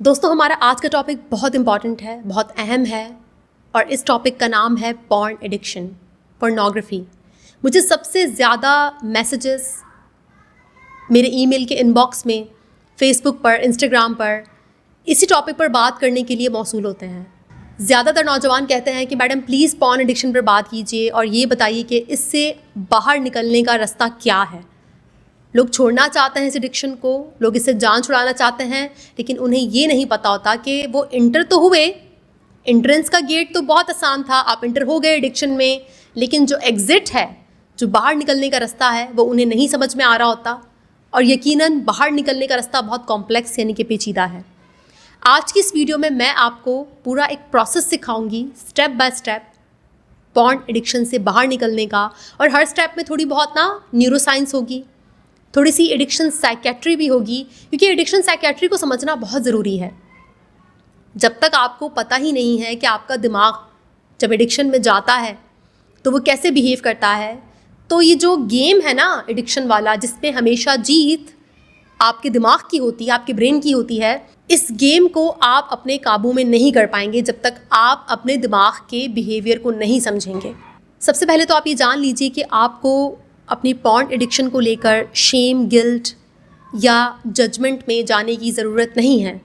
दोस्तों, हमारा आज का टॉपिक बहुत इम्पॉर्टेंट है, बहुत अहम है और इस टॉपिक का नाम है पॉर्न एडिक्शन, पोर्नोग्राफी। मुझे सबसे ज़्यादा मैसेजेस मेरे ईमेल के इनबॉक्स में, फेसबुक पर, इंस्टाग्राम पर इसी टॉपिक पर बात करने के लिए मौसूल होते हैं। ज़्यादातर नौजवान कहते हैं कि मैडम प्लीज़ पॉर्न एडिक्शन पर बात कीजिए और ये बताइए कि इससे बाहर निकलने का रास्ता क्या है। लोग छोड़ना चाहते हैं इस एडिक्शन को, लोग इससे जान छुड़ाना चाहते हैं, लेकिन उन्हें ये नहीं पता होता कि वो इंटर तो हुए, एंट्रेंस का गेट तो बहुत आसान था, आप इंटर हो गए एडिक्शन में, लेकिन जो एग्ज़िट है, जो बाहर निकलने का रास्ता है, वो उन्हें नहीं समझ में आ रहा होता। और यकीनन बाहर निकलने का रास्ता बहुत कॉम्प्लेक्स यानी कि पेचीदा है। आज की इस वीडियो में मैं आपको पूरा एक प्रोसेस सिखाऊंगी, step by step, porn addiction से बाहर निकलने का। और हर स्टेप में थोड़ी बहुत न्यूरोसाइंस होगी, थोड़ी सी एडिक्शन साइकेट्री भी होगी, क्योंकि एडिक्शन साइकेट्री को समझना बहुत ज़रूरी है। जब तक आपको पता ही नहीं है कि आपका दिमाग जब एडिक्शन में जाता है तो वो कैसे बिहेव करता है, तो ये जो गेम है ना एडिक्शन वाला, जिसमें हमेशा जीत आपके दिमाग की होती है, आपके ब्रेन की होती है, इस गेम को आप अपने काबू में नहीं कर पाएंगे जब तक आप अपने दिमाग के बिहेवियर को नहीं समझेंगे। सबसे पहले तो आप ये जान लीजिए कि आपको अपनी पॉर्न एडिक्शन को लेकर शेम, गिल्ट या जजमेंट में जाने की ज़रूरत नहीं है।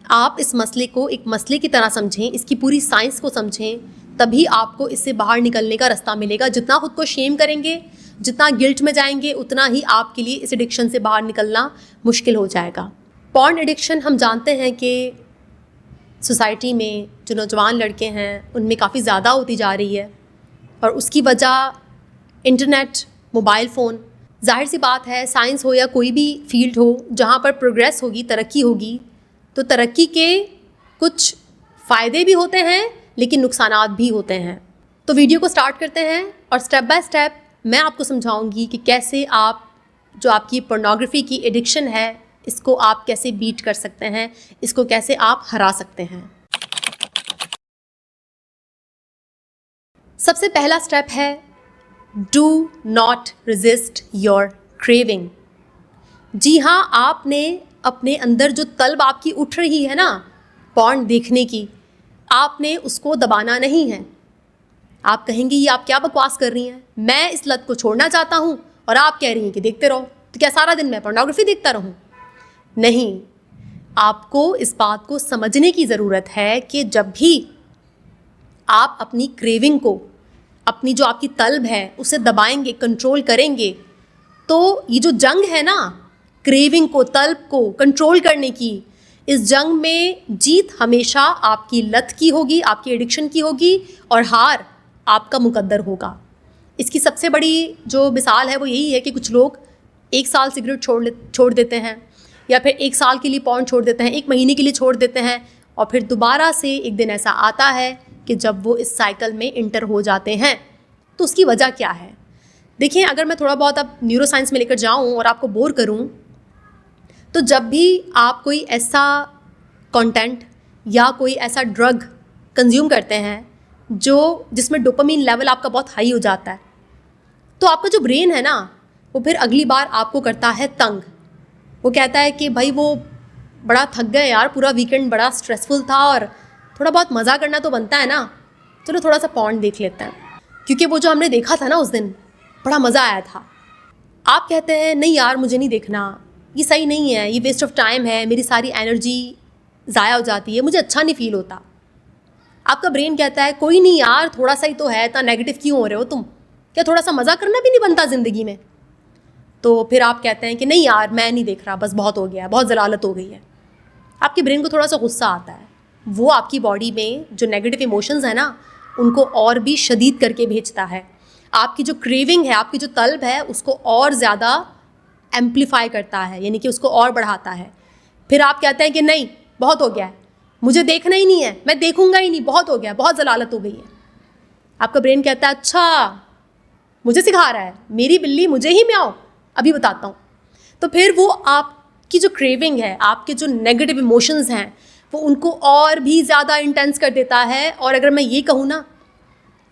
आप इस मसले को एक मसले की तरह समझें, इसकी पूरी साइंस को समझें, तभी आपको इससे बाहर निकलने का रास्ता मिलेगा। जितना खुद को शेम करेंगे, जितना गिल्ट में जाएंगे, उतना ही आपके लिए इस एडिक्शन से बाहर निकलना मुश्किल हो जाएगा। पॉर्न एडिक्शन हम जानते हैं कि सोसाइटी में जो नौजवान लड़के हैं उनमें काफ़ी ज़्यादा होती जा रही है और उसकी वजह इंटरनेट, मोबाइल फ़ोन। जाहिर सी बात है, साइंस हो या कोई भी फील्ड हो, जहाँ पर प्रोग्रेस होगी, तरक्की होगी, तो तरक्की के कुछ फ़ायदे भी होते हैं लेकिन नुकसानात भी होते हैं। तो वीडियो को स्टार्ट करते हैं और स्टेप बाय स्टेप मैं आपको समझाऊंगी कि कैसे आप जो आपकी पोर्नोग्राफी की एडिक्शन है, इसको आप कैसे बीट कर सकते हैं, इसको कैसे आप हरा सकते हैं। सबसे पहला स्टेप है do not resist your craving. जी हाँ, आपने अपने अंदर जो तलब आपकी उठ रही है ना पॉर्न देखने की, आपने उसको दबाना नहीं है। आप कहेंगे ये आप क्या बकवास कर रही हैं, मैं इस लत को छोड़ना चाहता हूँ और आप कह रही हैं कि देखते रहो, तो क्या सारा दिन मैं पोर्नोग्राफी देखता रहूँ? नहीं, आपको इस बात को समझने की ज़रूरत है कि जब भी आप अपनी क्रेविंग को, अपनी जो आपकी तलब है, उसे दबाएंगे, कंट्रोल करेंगे, तो ये जो जंग है ना क्रेविंग को, तलब को कंट्रोल करने की, इस जंग में जीत हमेशा आपकी लत की होगी, आपकी एडिक्शन की होगी और हार आपका मुकद्दर होगा। इसकी सबसे बड़ी जो मिसाल है वो यही है कि कुछ लोग 1 साल सिगरेट छोड़ देते हैं, या फिर 1 साल के लिए पॉर्न छोड़ देते हैं, 1 महीने के लिए छोड़ देते हैं, और फिर दोबारा से एक दिन ऐसा आता है कि जब वो इस साइकिल में इंटर हो जाते हैं। तो उसकी वजह क्या है? देखिए, अगर मैं थोड़ा बहुत अब न्यूरो साइंस में लेकर जाऊँ और आपको बोर करूँ, तो जब भी आप कोई ऐसा कंटेंट या कोई ऐसा ड्रग कंज्यूम करते हैं जिसमें डोपामीन लेवल आपका बहुत हाई हो जाता है, तो आपका जो ब्रेन है ना, वो फिर अगली बार आपको करता है तंग। वो कहता है कि भाई वो बड़ा थक गए यार, पूरा वीकेंड बड़ा स्ट्रेसफुल था और थोड़ा बहुत मज़ा करना तो बनता है ना, चलो थोड़ा सा पॉर्न देख लेते हैं, क्योंकि वो जो हमने देखा था ना उस दिन बड़ा मज़ा आया था। आप कहते हैं नहीं यार मुझे नहीं देखना, ये सही नहीं है, ये वेस्ट ऑफ टाइम है, मेरी सारी एनर्जी ज़ाया हो जाती है, मुझे अच्छा नहीं फील होता। आपका ब्रेन कहता है कोई नहीं यार, थोड़ा सा ही तो है, इतना नेगेटिव क्यों हो रहे हो तुम, क्या थोड़ा सा मज़ा करना भी नहीं बनता ज़िंदगी में? तो फिर आप कहते हैं कि नहीं यार मैं नहीं देख रहा, बस बहुत हो गया, बहुत ज़लालत हो गई है। आपके ब्रेन को थोड़ा सा गुस्सा आता है, वो आपकी बॉडी में जो नेगेटिव इमोशंस है ना उनको और भी शदीद करके भेजता है। आपकी जो क्रेविंग है, आपकी जो तलब है, उसको और ज़्यादा एम्पलीफाई करता है, यानी कि उसको और बढ़ाता है। फिर आप कहते हैं कि नहीं बहुत हो गया है, मुझे देखना ही नहीं है, मैं देखूंगा ही नहीं, बहुत हो गया, बहुत ज़लालत हो गई है। आपका ब्रेन कहता है अच्छा मुझे सिखा रहा है, मेरी बिल्ली मुझे ही म्याऊं, अभी बताता हूँ। तो फिर वो आपकी जो क्रेविंग है, आपके जो नेगेटिव इमोशंस हैं, वो उनको और भी ज़्यादा इंटेंस कर देता है। और अगर मैं ये कहूँ ना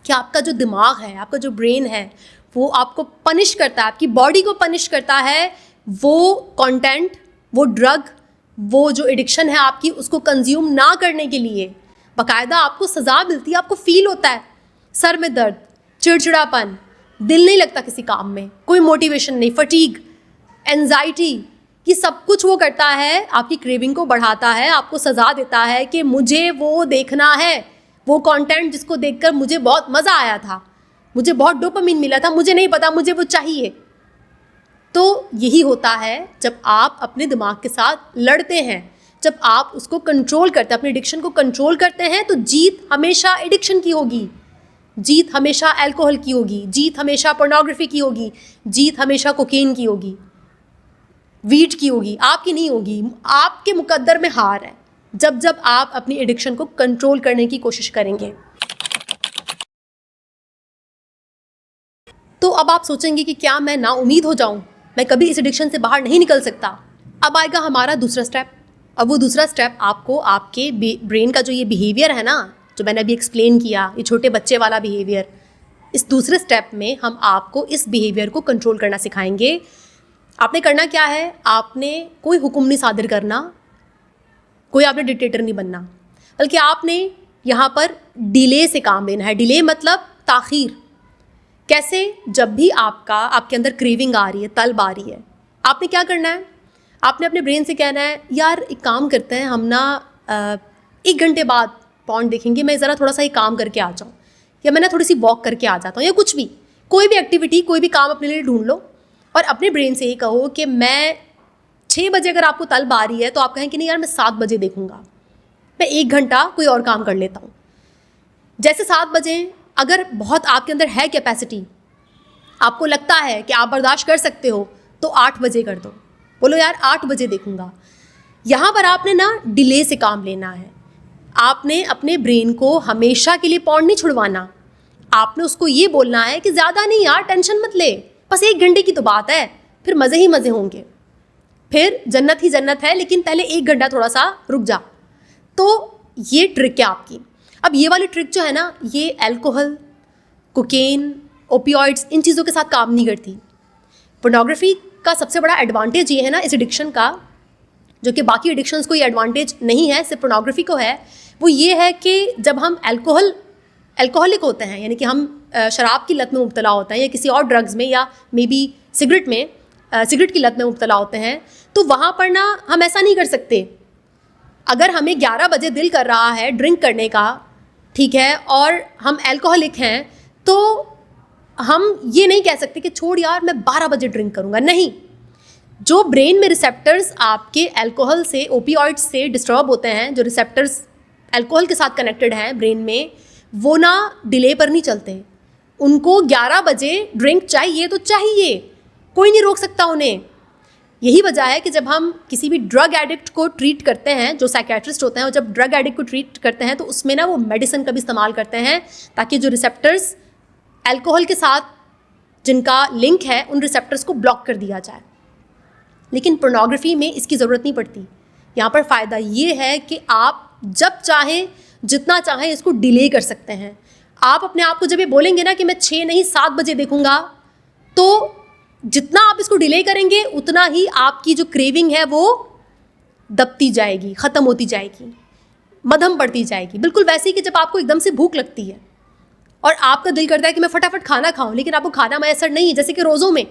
कि आपका जो दिमाग है, आपका जो ब्रेन है, वो आपको पनिश करता है, आपकी बॉडी को पनिश करता है वो कंटेंट, वो ड्रग वो जो एडिक्शन है आपकी उसको कंज्यूम ना करने के लिए बाकायदा आपको सज़ा मिलती है, आपको फील होता है सर में दर्द, चिड़चिड़ापन, दिल नहीं लगता किसी काम में, कोई मोटिवेशन नहीं, फटीग, एंजाइटी, ये सब कुछ वो करता है, आपकी क्रेविंग को बढ़ाता है, आपको सज़ा देता है कि मुझे वो देखना है, वो कंटेंट जिसको देखकर मुझे बहुत मज़ा आया था, मुझे बहुत डोपामिन मिला था, मुझे नहीं पता, मुझे वो चाहिए। तो यही होता है जब आप अपने दिमाग के साथ लड़ते हैं, जब आप उसको कंट्रोल करते हैं, अपने एडिक्शन को कंट्रोल करते हैं, तो जीत हमेशा एडिक्शन की होगी, जीत हमेशा अल्कोहल की होगी, जीत हमेशा पोर्नोग्राफी की होगी, जीत हमेशा कोकेन की होगी, वीट की होगी, आपकी नहीं होगी। आपके मुकद्दर में हार है जब जब आप अपनी एडिक्शन को कंट्रोल करने की कोशिश करेंगे। तो अब आप सोचेंगे कि क्या मैं नाउम्मीद हो जाऊं, मैं कभी इस एडिक्शन से बाहर नहीं निकल सकता। अब आएगा हमारा दूसरा स्टेप। अब वो दूसरा स्टेप आपको आपके ब्रेन का जो ये बिहेवियर है ना, जो मैंने अभी एक्सप्लेन किया, ये छोटे बच्चे वाला बिहेवियर, इस दूसरे स्टेप में हम आपको इस बिहेवियर को कंट्रोल करना सिखाएंगे। आपने करना क्या है, आपने कोई हुक्म नहीं सादिर करना, कोई आपने डिक्टेटर नहीं बनना, बल्कि आपने यहाँ पर डिले से काम लेना है। डिले मतलब ताख़ीर। कैसे? जब भी आपके अंदर क्रेविंग आ रही है, तलब आ रही है, आपने क्या करना है, आपने अपने ब्रेन से कहना है यार एक काम करते हैं, हम ना 1 घंटे बाद पॉर्न देखेंगे, मैं ज़रा थोड़ा सा ही काम करके आ जाऊँ, या मैं ना थोड़ी सी वॉक करके आ जाता हूँ, या कुछ भी, कोई भी एक्टिविटी, कोई भी काम अपने लिए ढूंढ लो और अपने ब्रेन से ये कहो कि मैं 6 बजे अगर आपको तलब आ रही है तो आप कहें कि नहीं यार मैं 7 बजे देखूँगा, मैं 1 घंटा कोई और काम कर लेता हूँ। जैसे 7 बजे अगर बहुत आपके अंदर है कैपेसिटी, आपको लगता है कि आप बर्दाश्त कर सकते हो, तो 8 बजे कर दो, बोलो यार 8 बजे देखूँगा। यहाँ पर आपने ना डिले से काम लेना है। आपने अपने ब्रेन को हमेशा के लिए पॉर्न नहीं छुड़वाना, आपने उसको ये बोलना है कि ज़्यादा नहीं यार, टेंशन मत ले, बस 1 घंटे की तो बात है, फिर मज़े ही मज़े होंगे, फिर जन्नत ही जन्नत है, लेकिन पहले 1 घंटा थोड़ा सा रुक जा। तो ये ट्रिक है आपकी। अब ये वाली ट्रिक जो है ना, ये अल्कोहल, कोकेन, ओपियोइड्स, इन चीज़ों के साथ काम नहीं करती। पोर्नोग्राफी का सबसे बड़ा एडवांटेज ये है ना इस एडिक्शन का, जो कि बाकी एडिक्शंस को ये एडवांटेज नहीं है, सिर्फ पोर्नोग्राफी को है, वो ये है कि जब हम अल्कोहलिक होते हैं, यानी कि हम शराब की लत में मुब्तला होते हैं, या किसी और ड्रग्स में, या मे बी सिगरेट की लत में मुब्तला होते हैं, तो वहाँ पर ना हम ऐसा नहीं कर सकते। अगर हमें 11 बजे दिल कर रहा है ड्रिंक करने का, ठीक है, और हम अल्कोहलिक हैं, तो हम ये नहीं कह सकते कि छोड़ यार मैं 12 बजे ड्रिंक करूँगा। नहीं, जो ब्रेन में रिसेप्टर्स आपके अल्कोहल से, ओपियोइड्स से डिस्टर्ब होते हैं, जो रिसेप्टर्स अल्कोहल के साथ कनेक्टेड हैं ब्रेन में, वो ना डिले पर नहीं चलते। उनको 11 बजे ड्रिंक चाहिए तो चाहिए, कोई नहीं रोक सकता उन्हें। यही वजह है कि जब हम किसी भी ड्रग एडिक्ट को ट्रीट करते हैं, जो साइकेट्रिस्ट होते हैं, और जब ड्रग एडिक्ट को ट्रीट करते हैं तो उसमें ना वो मेडिसिन का भी इस्तेमाल करते हैं, ताकि जो रिसेप्टर्स अल्कोहल के साथ जिनका लिंक है, उन रिसेप्टर्स को ब्लॉक कर दिया जाए। लेकिन पोर्नोग्राफी में इसकी ज़रूरत नहीं पड़ती। यहाँ पर फ़ायदा ये है कि आप जब चाहें, जितना चाहें, इसको डिले कर सकते हैं। आप अपने आप को जब ये बोलेंगे ना कि मैं 6 नहीं 7 बजे देखूँगा, तो जितना आप इसको डिले करेंगे उतना ही आपकी जो क्रेविंग है वो दबती जाएगी, ख़त्म होती जाएगी, मध्यम बढ़ती जाएगी। बिल्कुल वैसे ही कि जब आपको एकदम से भूख लगती है और आपका दिल करता है कि मैं फटाफट खाना खाऊं, लेकिन आपको खाना मैसर नहीं है, जैसे कि रोज़ों में,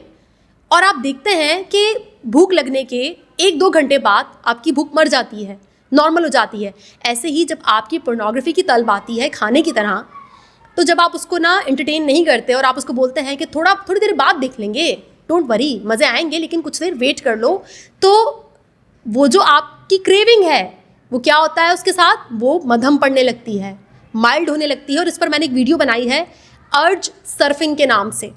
और आप देखते हैं कि भूख लगने के 1-2 घंटे बाद आपकी भूख मर जाती है, नॉर्मल हो जाती है। ऐसे ही जब आपकी पोर्नोग्राफी की तलब आती है खाने की तरह, तो जब आप उसको ना एंटरटेन नहीं करते और आप उसको बोलते हैं कि थोड़ी देर बाद देख लेंगे, डोंट वरी, मज़े आएंगे, लेकिन कुछ देर वेट कर लो, तो वो जो आपकी क्रेविंग है वो क्या होता है उसके साथ, वो मध्यम पड़ने लगती है, माइल्ड होने लगती है। और इस पर मैंने एक वीडियो बनाई है अर्ज सर्फिंग के नाम से।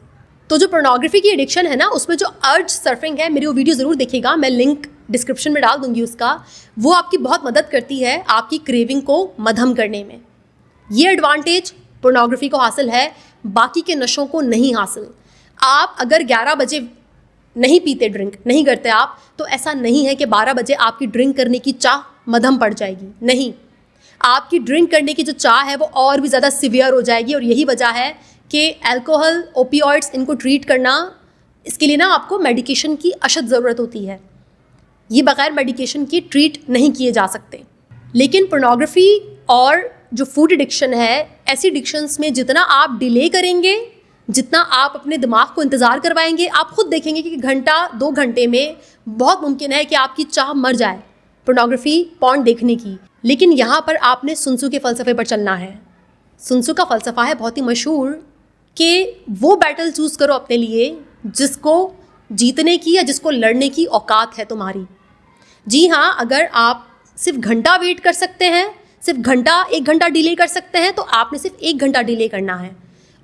तो जो पोर्नोग्राफी की एडिक्शन है ना, उसमें जो अर्ज सर्फिंग है, मेरी वो वीडियो ज़रूर देखिएगा, मैं लिंक डिस्क्रिप्शन में डाल दूंगी उसका। वो आपकी बहुत मदद करती है आपकी क्रेविंग को मध्यम करने में। ये एडवांटेज पोर्नोग्राफी को हासिल है, बाकी के नशों को नहीं हासिल। आप अगर 11 बजे नहीं पीते, ड्रिंक नहीं करते आप, तो ऐसा नहीं है कि 12 बजे आपकी ड्रिंक करने की चाह मध्यम पड़ जाएगी। नहीं, आपकी ड्रिंक करने की जो चाह है वो और भी ज़्यादा सिवियर हो जाएगी। और यही वजह है कि अल्कोहल, ओपियोइड्स, इनको ट्रीट करना, इसके लिए ना आपको मेडिकेशन की अशद ज़रूरत होती है। ये बगैर मेडिकेशन के ट्रीट नहीं किए जा सकते। लेकिन पोर्नोग्राफी और जो फूड एडिक्शन है, ऐसी एडिक्शंस में जितना आप डिले करेंगे, जितना आप अपने दिमाग को इंतज़ार करवाएंगे, आप खुद देखेंगे कि घंटा 2 घंटे में बहुत मुमकिन है कि आपकी चाह मर जाए पोर्नोग्राफी पॉर्न देखने की। लेकिन यहाँ पर आपने सुनसू के फ़लसफ़े पर चलना है। सुनसू का फ़लसफ़ा है बहुत ही मशहूर कि वो बैटल चूज़ करो अपने लिए जिसको जीतने की या जिसको लड़ने की औकात है तुम्हारी। जी हाँ, अगर आप सिर्फ घंटा वेट कर सकते हैं, सिर्फ 1 घंटा डिले कर सकते हैं, तो आपने सिर्फ 1 घंटा डिले करना है।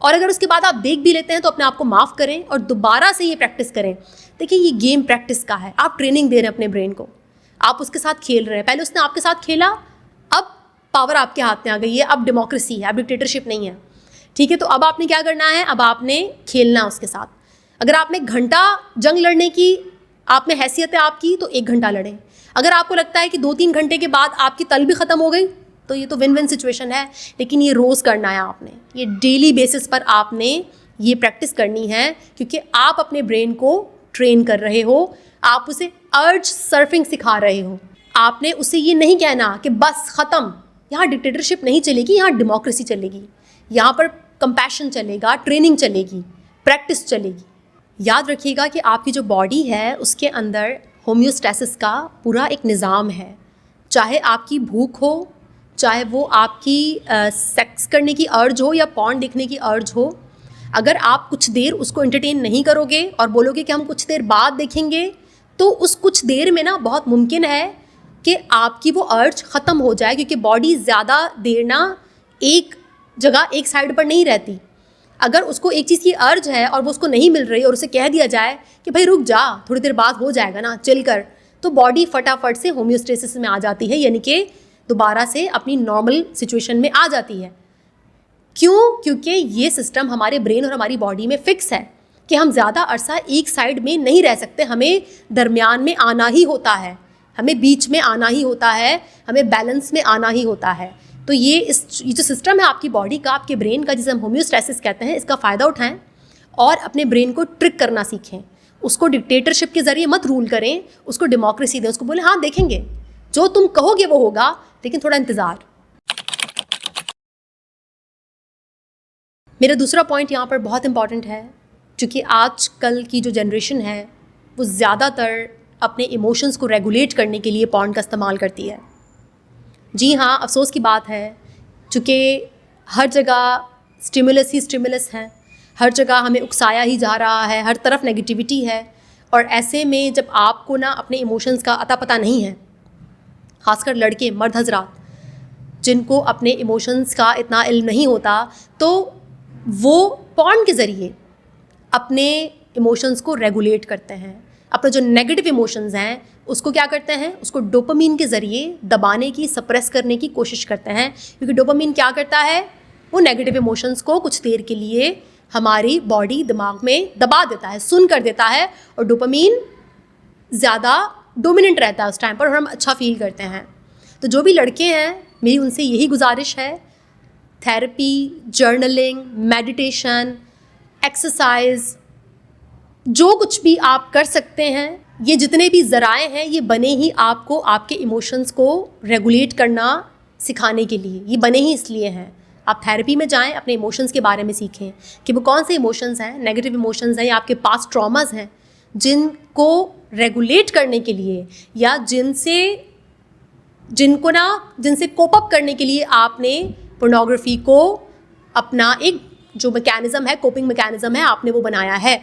और अगर उसके बाद आप देख भी लेते हैं तो अपने आप को माफ़ करें और दोबारा से ये प्रैक्टिस करें। देखिए, ये गेम प्रैक्टिस का है, आप ट्रेनिंग दे रहे हैं अपने ब्रेन को, आप उसके साथ खेल रहे हैं। पहले उसने आपके साथ खेला, अब पावर आपके हाथ में आ गई है, अब डेमोक्रेसी है, अब डिक्टेटरशिप नहीं है। ठीक है, तो अब आपने क्या करना है, अब आपने खेलना उसके साथ। अगर आप में घंटा जंग लड़ने की आप में हैसियत है आपकी, तो 1 घंटा लड़ें। अगर आपको लगता है कि 2-3 घंटे के बाद आपकी तल भी ख़त्म हो गई, तो ये तो विन विन सिचुएशन है। लेकिन ये रोज़ करना है आपने, ये डेली बेसिस पर आपने ये प्रैक्टिस करनी है, क्योंकि आप अपने ब्रेन को ट्रेन कर रहे हो, आप उसे अर्ज सर्फिंग सिखा रहे हो। आपने उसे ये नहीं कहना कि बस ख़त्म, यहाँ डिक्टेटरशिप नहीं चलेगी, यहाँ डेमोक्रेसी चलेगी, यहाँ पर कंपैशन चलेगा, ट्रेनिंग चलेगी, प्रैक्टिस चलेगी। याद रखिएगा कि आपकी जो बॉडी है उसके अंदर होम्योस्टैसिस का पूरा एक निज़ाम है। चाहे आपकी भूख हो, चाहे वो आपकी सेक्स करने की अर्ज हो या पॉर्न देखने की अर्ज हो, अगर आप कुछ देर उसको एंटरटेन नहीं करोगे और बोलोगे कि हम कुछ देर बाद देखेंगे, तो उस कुछ देर में ना बहुत मुमकिन है कि आपकी वो अर्ज ख़त्म हो जाए, क्योंकि बॉडी ज़्यादा देर ना एक जगह एक साइड पर नहीं रहती। अगर उसको एक चीज़ की अर्ज है और वो उसको नहीं मिल रही और उसे कह दिया जाए कि भाई रुक जा, थोड़ी देर बाद हो जाएगा ना, चिल कर, तो बॉडी फटाफट से होम्योस्टेसिस में आ जाती है, यानी कि दोबारा से अपनी नॉर्मल सिचुएशन में आ जाती है। क्यों? क्योंकि ये सिस्टम हमारे ब्रेन और हमारी बॉडी में फिक्स है कि हम ज़्यादा अरसा एक साइड में नहीं रह सकते, हमें दरमियान में आना ही होता है, हमें बीच में आना ही होता है, हमें बैलेंस में आना ही होता है। तो ये जो सिस्टम है आपकी बॉडी का, आपके ब्रेन का, जिसे हम होम्योस्टैसिस कहते हैं, इसका फ़ायदा उठाएं और अपने ब्रेन को ट्रिक करना सीखें। उसको डिक्टेटरशिप के ज़रिए मत रूल करें, उसको डेमोक्रेसी दें, उसको बोले हाँ देखेंगे, जो तुम कहोगे वो होगा, लेकिन थोड़ा इंतज़ार। मेरा दूसरा पॉइंट यहाँ पर बहुत इंपॉर्टेंट है, क्योंकि आजकल की जो जनरेशन है वो ज़्यादातर अपने इमोशंस को रेगुलेट करने के लिए पॉर्न का इस्तेमाल करती है। जी हाँ, अफसोस की बात है, चूँकि हर जगह स्टिमुलस ही स्टिमुलस है, हर जगह हमें उकसाया ही जा रहा है, हर तरफ नेगेटिविटी है। और ऐसे में जब आपको ना अपने इमोशंस का अता पता नहीं है, ख़ासकर लड़के, मर्द हजरात जिनको अपने इमोशंस का इतना इल्म नहीं होता, तो वो पॉर्न के ज़रिए अपने इमोशंस को रेगुलेट करते हैं। अपने जो नेगेटिव इमोशंस हैं उसको क्या करते हैं, उसको डोपामीन के ज़रिए दबाने की, सप्रेस करने की कोशिश करते हैं। क्योंकि डोपामीन क्या करता है, वो नेगेटिव इमोशंस को कुछ देर के लिए हमारी बॉडी, दिमाग में दबा देता है, सुन कर देता है, और डोपामीन ज़्यादा डोमिनेंट रहता है उस टाइम पर और हम अच्छा फील करते हैं। तो जो भी लड़के हैं, मेरी उनसे यही गुजारिश है, थेरेपी, जर्नलिंग, मेडिटेशन, एक्सरसाइज, जो कुछ भी आप कर सकते हैं, ये जितने भी ज़राए हैं ये बने ही आपको आपके इमोशंस को रेगुलेट करना सिखाने के लिए, ये बने ही इसलिए हैं। आप थेरेपी में जाएं, अपने इमोशंस के बारे में सीखें कि वो कौन से इमोशंस हैं, नेगेटिव इमोशंस हैं या आपके पास ट्रॉमास हैं, जिनको रेगुलेट करने के लिए या जिनसे कोप अप करने के लिए आपने पोर्नोग्राफी को अपना एक जो मैकेनिज़्म है, कोपिंग मैकेनिज़्म है, आपने वो बनाया है।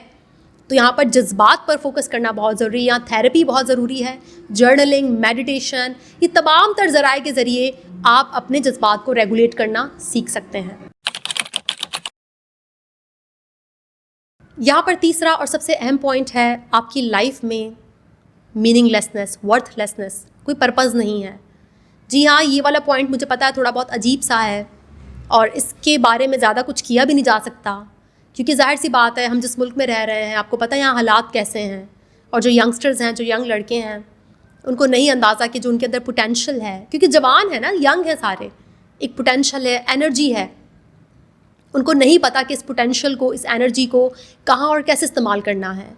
तो यहाँ पर जज्बात पर फोकस करना बहुत ज़रूरी है, यहाँ थेरेपी बहुत ज़रूरी है, जर्नलिंग, मेडिटेशन, ये तमाम तर ज़राए के ज़रिए आप अपने जज्बात को रेगुलेट करना सीख सकते हैं। यहाँ पर तीसरा और सबसे अहम पॉइंट है, आपकी लाइफ में मीनिंगलेसनेस, वर्थलेसनेस, कोई पर्पज़ नहीं है। जी हाँ, ये वाला पॉइंट मुझे पता है थोड़ा बहुत अजीब सा है और इसके बारे में ज़्यादा कुछ किया भी नहीं जा सकता, क्योंकि जाहिर सी बात है हम जिस मुल्क में रह रहे हैं, आपको पता है यहाँ हालात कैसे हैं, और जो यंगस्टर्स हैं, जो यंग लड़के हैं, उनको नहीं अंदाज़ा कि जो उनके अंदर पोटेंशियल है, क्योंकि जवान है ना, यंग है सारे, एक पोटेंशियल है, एनर्जी है, उनको नहीं पता कि इस पोटेंशियल को, इस एनर्जी को कहाँ और कैसे इस्तेमाल करना है।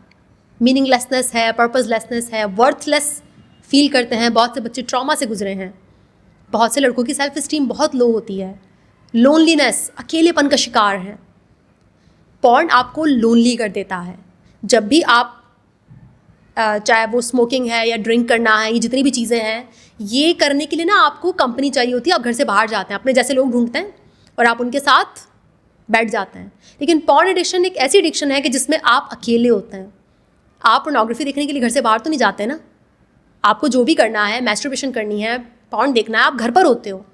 मीनिंगलेसनेस है, पर्पसलेसनेस है, वर्थलेस फील करते हैं। बहुत से बच्चे ट्रॉमा से गुजरे हैं, बहुत से लड़कों की सेल्फ इस्टीम बहुत लो होती है, लोनलीनेस, अकेलेपन का शिकार हैं। पॉर्न आपको लोनली कर देता है। जब भी आप चाहे वो स्मोकिंग है या ड्रिंक करना है, ये जितनी भी चीज़ें हैं, ये करने के लिए ना आपको कंपनी चाहिए होती है। आप घर से बाहर जाते हैं, अपने जैसे लोग ढूंढते हैं और आप उनके साथ बैठ जाते हैं। लेकिन पॉर्न एडिक्शन एक ऐसी एडिक्शन है कि जिसमें आप अकेले होते हैं। आप पोर्नोग्राफी देखने के लिए घर से बाहर तो नहीं जाते ना। आपको जो भी करना है, मैस्टरबेशन करनी है, पॉर्न देखना है, आप घर पर होते हो।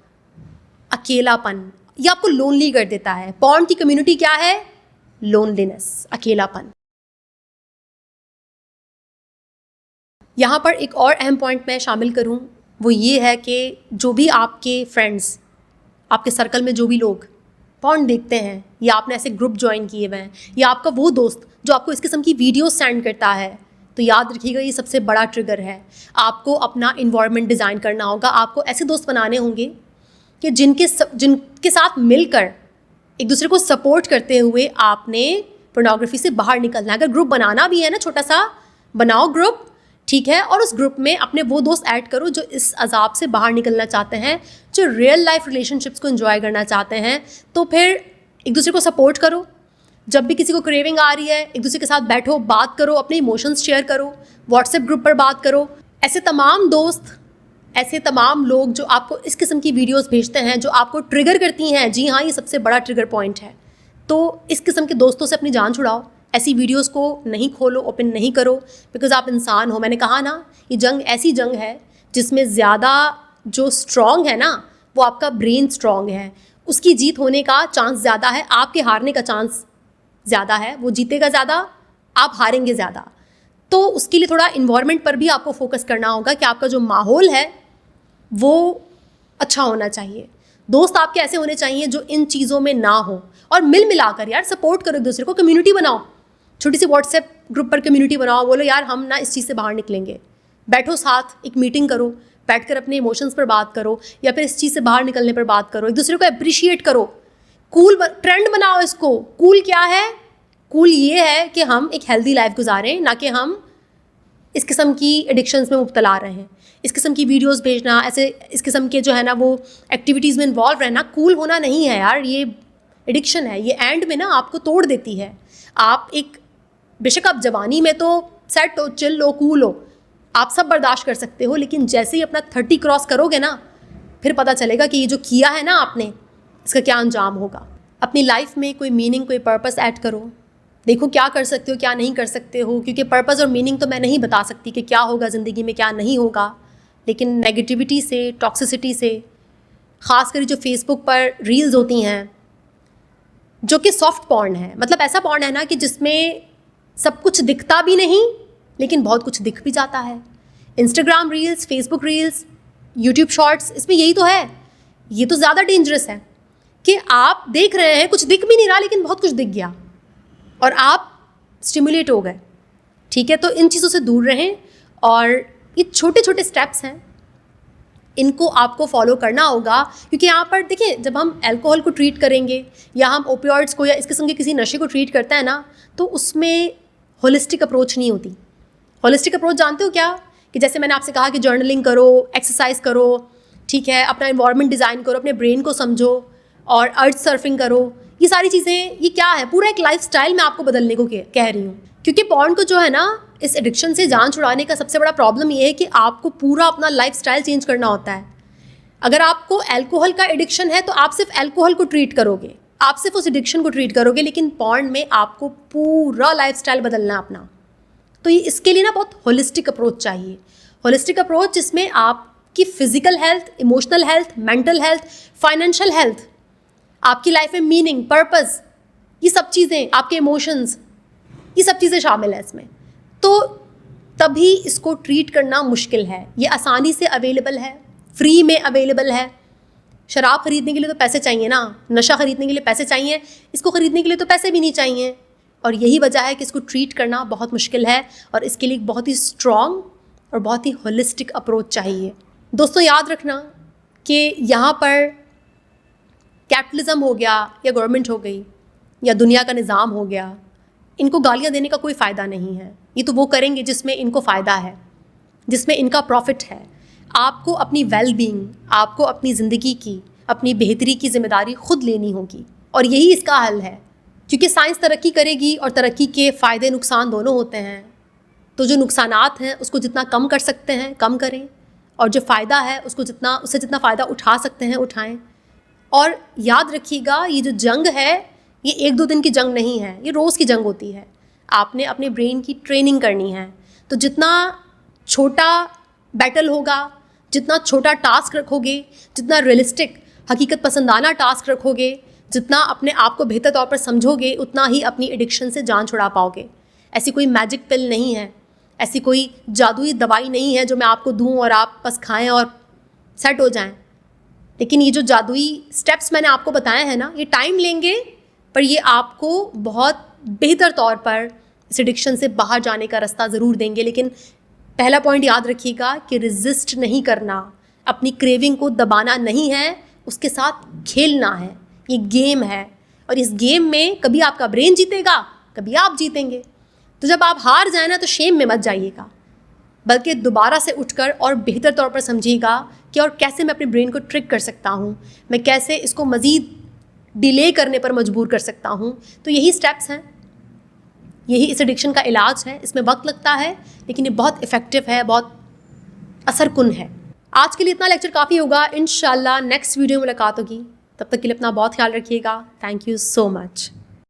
अकेलापन ये आपको लोनली कर देता है। पॉर्न की कम्युनिटी क्या है? लोनलीनेस, अकेलापन। यहाँ पर एक और अहम पॉइंट मैं शामिल करूँ, वो ये है कि जो भी आपके फ्रेंड्स, आपके सर्कल में जो भी लोग पॉर्न देखते हैं या आपने ऐसे ग्रुप ज्वाइन किए हुए हैं, या आपका वो दोस्त जो आपको इस किस्म की वीडियो सेंड करता है, तो याद रखिएगा ये सबसे बड़ा ट्रिगर है। आपको अपना इन्वायरमेंट डिज़ाइन करना होगा। आपको ऐसे दोस्त बनाने होंगे कि जिनके साथ मिलकर एक दूसरे को सपोर्ट करते हुए आपने पोर्नोग्राफी से बाहर निकलना है। अगर ग्रुप बनाना भी है ना, छोटा सा बनाओ ग्रुप, ठीक है, और उस ग्रुप में अपने वो दोस्त ऐड करो जो इस अजाब से बाहर निकलना चाहते हैं, जो रियल लाइफ रिलेशनशिप्स को एंजॉय करना चाहते हैं। तो फिर एक दूसरे को सपोर्ट करो। जब भी किसी को क्रेविंग आ रही है, एक दूसरे के साथ बैठो, बात करो, अपने इमोशंस शेयर करो, व्हाट्सएप ग्रुप पर बात करो। ऐसे तमाम दोस्त, ऐसे तमाम लोग जो आपको इस किस्म की वीडियोस भेजते हैं, जो आपको ट्रिगर करती हैं, जी हाँ, ये सबसे बड़ा ट्रिगर पॉइंट है। तो इस किस्म के दोस्तों से अपनी जान छुड़ाओ। ऐसी वीडियोस को नहीं खोलो, ओपन नहीं करो, बिकॉज आप इंसान हो। मैंने कहा ना, ये जंग ऐसी जंग है जिसमें ज़्यादा जो स्ट्रॉन्ग है ना, वो आपका ब्रेन स्ट्रॉन्ग है। उसकी जीत होने का चांस ज़्यादा है, आपके हारने का चांस ज़्यादा है। वो जीतेगा ज़्यादा, आप हारेंगे ज़्यादा। तो उसके लिए थोड़ा इन्वायरमेंट पर भी आपको फोकस करना होगा कि आपका जो माहौल है वो अच्छा होना चाहिए। दोस्त आपके ऐसे होने चाहिए जो इन चीज़ों में ना हो, और मिल मिलाकर यार सपोर्ट करो एक दूसरे को। कम्युनिटी बनाओ, छोटी सी व्हाट्सएप ग्रुप पर कम्युनिटी बनाओ। बोलो यार हम ना इस चीज़ से बाहर निकलेंगे। बैठो साथ, एक मीटिंग करो, बैठकर अपने इमोशंस पर बात करो, या फिर इस चीज़ से बाहर निकलने पर बात करो। एक दूसरे को अप्रिशिएट करो। कूल ट्रेंड बनाओ इसको। कूल क्या है? कूल ये है कि हम एक हेल्दी लाइफ गुजारें, ना कि हम इस किस्म की एडिक्शंस में मुब्तला रहे हैं। इस किस्म की वीडियोस भेजना, ऐसे इस किस्म के जो है ना वो एक्टिविटीज़ में इन्वॉल्व रहना कूल होना नहीं है यार। ये एडिक्शन है, ये एंड में ना आपको तोड़ देती है। आप एक, बेशक आप जवानी में तो सेट हो, चिल हो, कूल हो, आप सब बर्दाश्त कर सकते हो, लेकिन जैसे ही अपना 30 क्रॉस करोगे ना, फिर पता चलेगा कि ये जो किया है ना आपने, इसका क्या अंजाम होगा। अपनी लाइफ में कोई मीनिंग, कोई पर्पस ऐड करो। देखो क्या कर सकते हो, क्या नहीं कर सकते हो, क्योंकि पर्पस और मीनिंग तो मैं नहीं बता सकती कि क्या होगा ज़िंदगी में, क्या नहीं होगा। लेकिन नेगेटिविटी से, टॉक्सिसिटी से, ख़ासकर जो फेसबुक पर रील्स होती हैं, जो कि सॉफ्ट पॉर्न है, मतलब ऐसा पॉर्न है ना कि जिसमें सब कुछ दिखता भी नहीं लेकिन बहुत कुछ दिख भी जाता है। Instagram reels, Facebook reels, YouTube shorts, इसमें यही तो है। ये तो ज़्यादा डेंजरस है कि आप देख रहे हैं, कुछ दिख भी नहीं रहा लेकिन बहुत कुछ दिख गया और आप स्टिमुलेट हो गए। ठीक है, तो इन चीज़ों से दूर रहें, और ये छोटे छोटे स्टेप्स हैं, इनको आपको फॉलो करना होगा। क्योंकि यहाँ पर देखिए, जब हम अल्कोहल को ट्रीट करेंगे या हम ओपियोइड्स को या इस किस्म के किसी नशे को ट्रीट करते हैं ना, तो उसमें होलिस्टिक अप्रोच नहीं होती। होलिस्टिक अप्रोच जानते हो क्या? कि जैसे मैंने आपसे कहा कि जर्नलिंग करो, एक्सरसाइज करो, ठीक है, अपना इन्वायरमेंट डिज़ाइन करो, अपने ब्रेन को समझो, और अर्थ सर्फिंग करो। ये सारी चीज़ें, ये क्या है, पूरा एक लाइफस्टाइल मैं आपको बदलने को कह रही हूँ। क्योंकि पॉर्न को जो है ना, इस एडिक्शन से जान छुड़ाने का सबसे बड़ा प्रॉब्लम ये है कि आपको पूरा अपना लाइफस्टाइल चेंज करना होता है। अगर आपको अल्कोहल का एडिक्शन है तो आप सिर्फ अल्कोहल को ट्रीट करोगे, आप सिर्फ उस एडिक्शन को ट्रीट करोगे, लेकिन पॉर्न में आपको पूरा लाइफस्टाइल बदलना है अपना। तो ये इसके लिए ना बहुत होलिस्टिक अप्रोच चाहिए। होलिस्टिक अप्रोच जिसमें आपकी physical health, emotional health, mental health, financial health, आपकी लाइफ में मीनिंग, पर्पस, ये सब चीज़ें, आपके इमोशंस, ये सब चीज़ें शामिल हैं इसमें। तो तभी इसको ट्रीट करना मुश्किल है। ये आसानी से अवेलेबल है, फ्री में अवेलेबल है। शराब ख़रीदने के लिए तो पैसे चाहिए ना, नशा ख़रीदने के लिए पैसे चाहिए, इसको ख़रीदने के लिए तो पैसे भी नहीं चाहिए। और यही वजह है कि इसको ट्रीट करना बहुत मुश्किल है, और इसके लिए बहुत ही स्ट्रॉन्ग और बहुत ही होलिस्टिक अप्रोच चाहिए। दोस्तों याद रखना कि यहाँ पर कैपिटलिज्म हो गया, या गवर्नमेंट हो गई, या दुनिया का निज़ाम हो गया, इनको गालियाँ देने का कोई फ़ायदा नहीं है। ये तो वो करेंगे जिसमें इनको फ़ायदा है। जिसमें इनका प्रॉफिट है। आपको अपनी वेल बीइंग, आपको अपनी ज़िंदगी की, अपनी बेहतरी की जिम्मेदारी खुद लेनी होगी और यही इसका हल है। क्योंकि साइंस तरक्की करेगी और तरक्की के फ़ायदे नुकसान दोनों होते हैं, तो जो नुकसानात हैं उसको जितना कम कर सकते हैं कम करें, और जो फ़ायदा है उससे जितना फ़ायदा उठा सकते हैं उठाएं। और याद रखिएगा, ये जो जंग है ये 1-2 दिन की जंग नहीं है, ये रोज़ की जंग होती है। आपने अपने ब्रेन की ट्रेनिंग करनी है। तो जितना छोटा बैटल होगा, जितना छोटा टास्क रखोगे, जितना रियलिस्टिक हकीकत पसंदाना टास्क रखोगे, जितना अपने आप को बेहतर तौर पर समझोगे, उतना ही अपनी एडिक्शन से जान छुड़ा पाओगे। ऐसी कोई मैजिक पिल नहीं है, ऐसी कोई जादुई दवाई नहीं है जो मैं आपको दूं और आप बस खाएं और सेट हो जाएं। लेकिन ये जो जादुई स्टेप्स मैंने आपको बताए हैं ना, ये टाइम लेंगे, पर ये आपको बहुत बेहतर तौर पर इस एडिक्शन से बाहर जाने का रास्ता ज़रूर देंगे। लेकिन पहला पॉइंट याद रखिएगा कि रेजिस्ट नहीं करना, अपनी क्रेविंग को दबाना नहीं है, उसके साथ खेलना है। ये गेम है और इस गेम में कभी आपका ब्रेन जीतेगा, कभी आप जीतेंगे। तो जब आप हार जाए ना, तो शेम में मत जाइएगा, बल्कि दोबारा से उठकर और बेहतर तौर पर समझिएगा कि और कैसे मैं अपने ब्रेन को ट्रिक कर सकता हूँ, मैं कैसे इसको मज़ीद डिले करने पर मजबूर कर सकता हूँ। तो यही स्टेप्स हैं, यही इस एडिक्शन का इलाज है। इसमें वक्त लगता है लेकिन ये बहुत इफ़ेक्टिव है, बहुत असरकुन है। आज के लिए इतना लेक्चर काफ़ी होगा। इंशाल्लाह नेक्स्ट वीडियो में मुलाकात होगी। तब तक के लिए अपना बहुत ख्याल रखिएगा। Thank you so much.